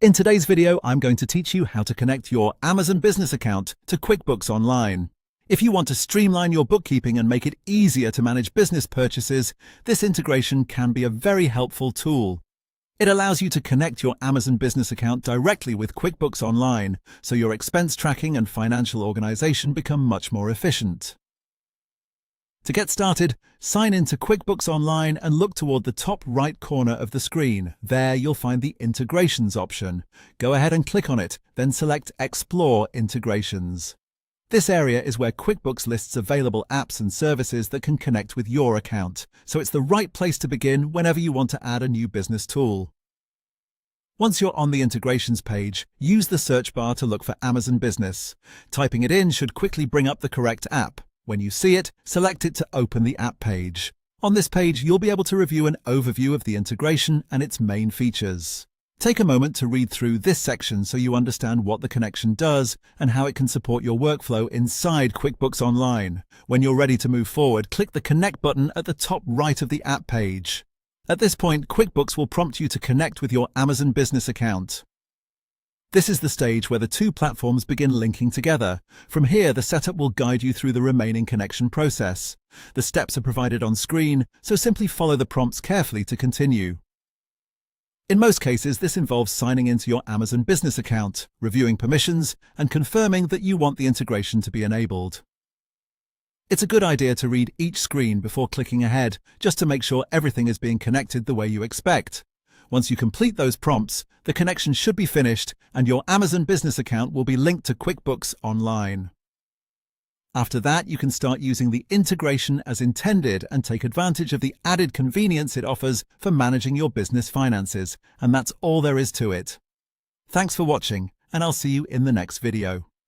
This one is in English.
In today's video, I'm going to teach you how to connect your Amazon business account to QuickBooks Online. If you want to streamline your bookkeeping and make it easier to manage business purchases, this integration can be a very helpful tool. It allows you to connect your Amazon business account directly with QuickBooks Online, so your expense tracking and financial organization become much more efficient. To get started, sign in to QuickBooks Online and look toward the top right corner of the screen. There you'll find the Integrations option. Go ahead and click on it, then select Explore Integrations. This area is where QuickBooks lists available apps and services that can connect with your account, so it's the right place to begin whenever you want to add a new business tool. Once you're on the Integrations page, use the search bar to look for Amazon Business. Typing it in should quickly bring up the correct app. When you see it, select it to open the app page. On this page, you'll be able to review an overview of the integration and its main features. Take a moment to read through this section so you understand what the connection does and how it can support your workflow inside QuickBooks Online. When you're ready to move forward, click the Connect button at the top right of the app page. At this point, QuickBooks will prompt you to connect with your Amazon business account. This is the stage where the two platforms begin linking together. From here, the setup will guide you through the remaining connection process. The steps are provided on screen, so simply follow the prompts carefully to continue. In most cases, this involves signing into your Amazon business account, reviewing permissions, and confirming that you want the integration to be enabled. It's a good idea to read each screen before clicking ahead, just to make sure everything is being connected the way you expect. Once you complete those prompts, the connection should be finished and your Amazon business account will be linked to QuickBooks Online. After that, you can start using the integration as intended and take advantage of the added convenience it offers for managing your business finances. And that's all there is to it. Thanks for watching, and I'll see you in the next video.